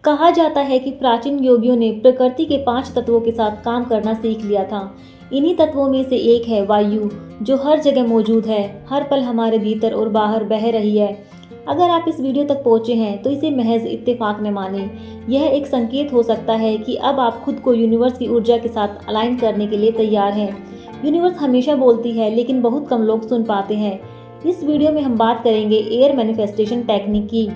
कहा जाता है कि प्राचीन योगियों ने प्रकृति के 5 तत्वों के साथ काम करना सीख लिया था। इन्हीं तत्वों में से एक है वायु, जो हर जगह मौजूद है, हर पल हमारे भीतर और बाहर बह रही है। अगर आप इस वीडियो तक पहुंचे हैं तो इसे महज इत्तेफाक न माने। यह एक संकेत हो सकता है कि अब आप खुद को यूनिवर्स की ऊर्जा के साथ अलाइन करने के लिए तैयार हैं। यूनिवर्स हमेशा बोलती है, लेकिन बहुत कम लोग सुन पाते हैं। इस वीडियो में हम बात करेंगे एयर मैनिफेस्टेशन टेक्निक की,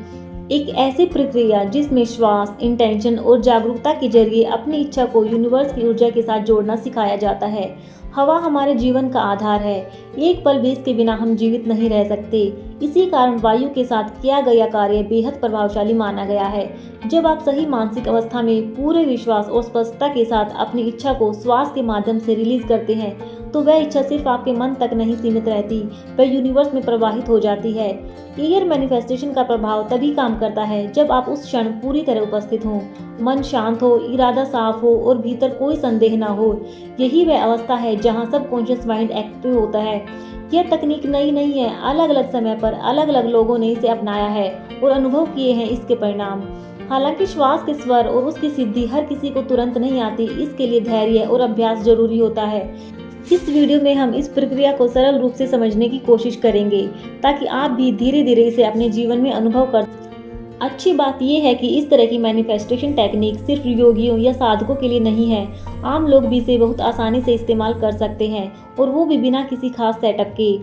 एक ऐसी प्रक्रिया जिसमें श्वास, इंटेंशन और जागरूकता के जरिए अपनी इच्छा को यूनिवर्स की ऊर्जा के साथ जोड़ना सिखाया जाता है। हवा हमारे जीवन का आधार है। एक पल भी इसके बिना हम जीवित नहीं रह सकते। इसी कारण वायु के साथ किया गया कार्य बेहद प्रभावशाली माना गया है। जब आप सही मानसिक अवस्था में पूरे विश्वास और स्पष्टता के साथ अपनी इच्छा को श्वास के माध्यम से रिलीज करते हैं, तो वह इच्छा सिर्फ आपके मन तक नहीं सीमित रहती, वह यूनिवर्स में प्रवाहित हो जाती है। एयर मैनिफेस्टेशन का प्रभाव तभी काम करता है जब आप उस क्षण पूरी तरह उपस्थित हों, मन शांत हो, इरादा साफ हो और भीतर कोई संदेह न हो। यही वह अवस्था है जहां सबकॉन्शियस माइंड एक्टिव होता है। यह तकनीक नई नहीं है, अलग अलग समय पर अलग अलग लोगों ने इसे अपनाया है और अनुभव किए हैं इसके परिणाम। हालांकि श्वास के स्वर और उसकी सिद्धि हर किसी को तुरंत नहीं आती, इसके लिए धैर्य और अभ्यास जरूरी होता है। इस वीडियो में हम इस प्रक्रिया को सरल रूप से समझने की कोशिश करेंगे, ताकि आप भी धीरे धीरे इसे अपने जीवन में अनुभव कर। अच्छी बात यह है कि इस तरह की मैनिफेस्टेशन टेक्निक सिर्फ योगियों या साधकों के लिए नहीं है। आम लोग भी इसे बहुत आसानी से इस्तेमाल कर सकते हैं, और वो भी बिना किसी खास सेटअप के।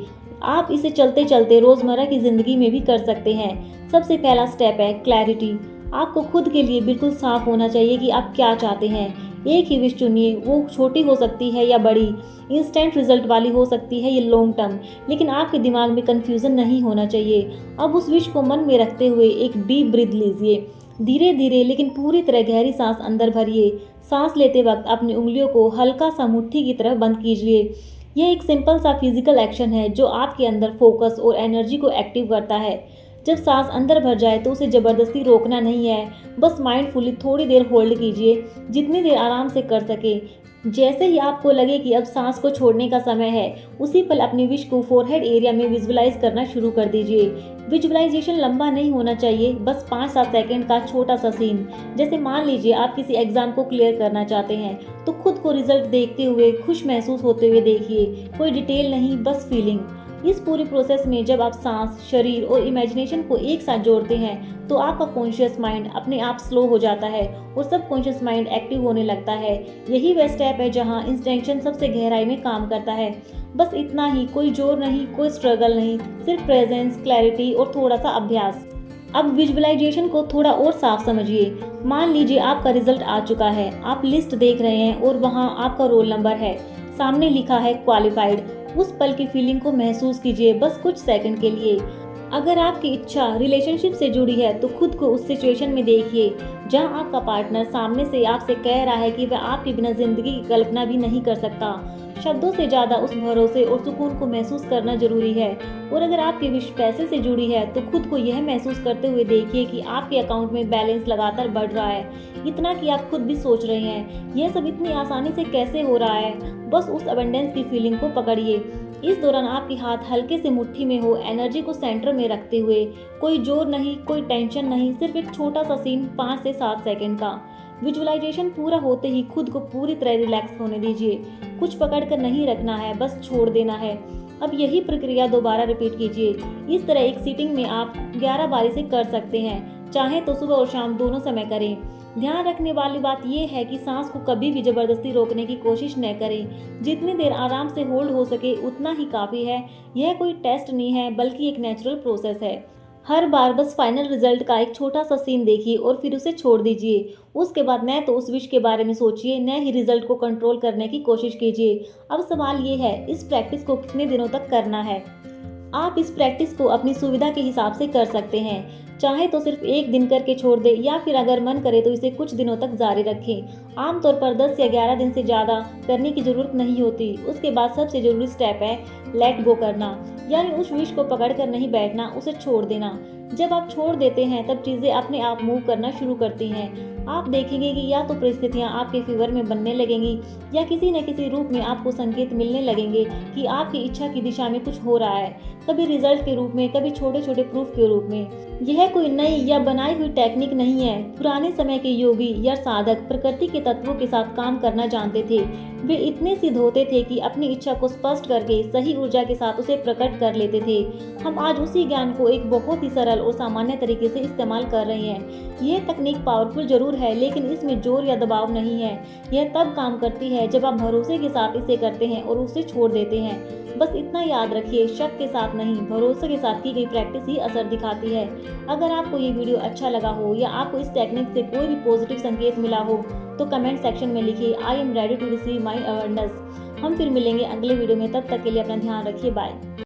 आप इसे चलते चलते रोजमर्रा की जिंदगी में भी कर सकते हैं। सबसे पहला स्टेप है क्लैरिटी। आपको खुद के लिए बिल्कुल साफ होना चाहिए कि आप क्या चाहते हैं। एक ही विश चुनिए, वो छोटी हो सकती है या बड़ी, इंस्टेंट रिजल्ट वाली हो सकती है या लॉन्ग टर्म, लेकिन आपके दिमाग में कंफ्यूजन नहीं होना चाहिए। अब उस विश को मन में रखते हुए एक डीप ब्रीथ लीजिए। धीरे धीरे लेकिन पूरी तरह गहरी सांस अंदर भरिए। सांस लेते वक्त अपनी उंगलियों को हल्का सा मुट्ठी की तरह बंद कीजिए। यह एक सिंपल सा फिजिकल एक्शन है जो आपके अंदर फोकस और एनर्जी को एक्टिव करता है। जब सांस अंदर भर जाए तो उसे जबरदस्ती रोकना नहीं है, बस माइंडफुली थोड़ी देर होल्ड कीजिए, जितनी देर आराम से कर सके। जैसे ही आपको लगे कि अब सांस को छोड़ने का समय है, उसी पल अपनी विश को फोरहेड एरिया में विजुअलाइज करना शुरू कर दीजिए। विजुअलाइजेशन लंबा नहीं होना चाहिए, बस 5-7 सेकंड का छोटा सा सीन। जैसे मान लीजिए आप किसी एग्जाम को क्लियर करना चाहते हैं, तो खुद को रिजल्ट देखते हुए खुश महसूस होते हुए देखिए। कोई डिटेल नहीं, बस फीलिंग। इस पूरी प्रोसेस में जब आप सांस, शरीर और इमेजिनेशन को एक साथ जोड़ते हैं, तो आपका कॉन्शियस माइंड अपने आप स्लो हो जाता है और सब कॉन्शियस माइंड एक्टिव होने लगता है। यही वह स्टेप है जहां इंटेंशन सबसे गहराई में काम करता है। बस इतना ही, कोई जोर नहीं, कोई स्ट्रगल नहीं, सिर्फ प्रेजेंस, क्लैरिटी और थोड़ा सा अभ्यास। अब विजुअलाइजेशन को थोड़ा और साफ समझिए। मान लीजिए आपका रिजल्ट आ चुका है, आप लिस्ट देख रहे हैं और वहाँ आपका रोल नंबर है, सामने लिखा है क्वालिफाइड। उस पल की फीलिंग को महसूस कीजिए, बस कुछ सेकंड के लिए। अगर आपकी इच्छा रिलेशनशिप से जुड़ी है, तो खुद को उस सिचुएशन में देखिए जहां आपका पार्टनर सामने से आपसे कह रहा है कि वह आपके बिना जिंदगी की कल्पना भी नहीं कर सकता। शब्दों से ज्यादा उस भरोसे और सुकून को महसूस करना जरूरी है। और अगर आपकी विश पैसे से जुड़ी है, तो खुद को यह महसूस करते हुए देखिए कि आपके अकाउंट में बैलेंस लगातार बढ़ रहा है, इतना कि आप खुद भी सोच रहे हैं यह सब इतनी आसानी से कैसे हो रहा है। बस उस अबंडेंस की फीलिंग को पकड़िए। इस दौरान आपके हाथ हल्के से मुट्ठी में हो, एनर्जी को सेंटर में रखते हुए। कोई जोर नहीं, कोई टेंशन नहीं, सिर्फ एक छोटा सा सीन 5 से 7 सेकंड का। विजुअलाइजेशन पूरा होते ही खुद को पूरी तरह रिलैक्स होने दीजिए। कुछ पकड़ कर नहीं रखना है, बस छोड़ देना है। अब यही प्रक्रिया दोबारा रिपीट कीजिए। इस तरह एक सीटिंग में आप 11 बारी से कर सकते हैं। चाहे तो सुबह और शाम दोनों समय करें। ध्यान रखने वाली बात यह है कि सांस को कभी भी जबरदस्ती रोकने की कोशिश न करें। जितनी देर आराम से होल्ड हो सके उतना ही काफी है। यह कोई टेस्ट नहीं है, बल्कि एक नेचुरल प्रोसेस है। हर बार बस फाइनल रिजल्ट का एक छोटा सा सीन देखिए और फिर उसे छोड़ दीजिए। उसके बाद न तो उस विश के बारे में सोचिए, न ही रिजल्ट को कंट्रोल करने की कोशिश कीजिए। अब सवाल ये है, इस प्रैक्टिस को कितने दिनों तक करना है। आप इस प्रैक्टिस को अपनी सुविधा के हिसाब से कर सकते हैं। चाहे तो सिर्फ एक दिन करके छोड़ दे, या फिर अगर मन करे तो इसे कुछ दिनों तक जारी रखें। आमतौर पर 10 या 11 दिन से ज़्यादा करने की जरूरत नहीं होती। उसके बाद सबसे जरूरी स्टेप है लेट गो करना, यानी उस विश को पकड़ कर नहीं बैठना, उसे छोड़ देना। जब आप छोड़ देते हैं तब चीज़ें अपने आप मूव करना शुरू करती हैं। आप देखेंगे कि या तो परिस्थितियाँ आपके फेवर में बनने लगेंगी या किसी न किसी रूप में आपको संकेत मिलने लगेंगे कि आपकी इच्छा की दिशा में कुछ हो रहा है, कभी रिजल्ट के रूप में, कभी छोटे छोटे प्रूफ के रूप में। यह कोई नई या बनाई हुई टेक्निक नहीं है। पुराने समय के योगी या साधक प्रकृति के तत्वों के साथ काम करना जानते थे। वे इतने सिद्ध होते थे कि अपनी इच्छा को स्पष्ट करके सही ऊर्जा के साथ उसे प्रकट कर लेते थे। हम आज उसी ज्ञान को एक बहुत ही सरल और सामान्य तरीके से इस्तेमाल कर रहे हैं। यह तकनीक पावरफुल जरूर है, लेकिन इसमें जोर या दबाव नहीं है। यह तब काम करती है जब आप भरोसे के साथ इसे करते हैं और उसे छोड़ देते हैं। बस इतना याद रखिए, शक के साथ नहीं, भरोसे के साथ की गई प्रैक्टिस ही असर दिखाती है। अगर आपको ये वीडियो अच्छा लगा हो या आपको इस टेक्निक से कोई भी पॉजिटिव संकेत मिला हो तो कमेंट सेक्शन में लिखिए, I am ready to receive my awareness. हम फिर मिलेंगे अगले वीडियो में, तब तक के लिए अपना ध्यान रखिए। बाय।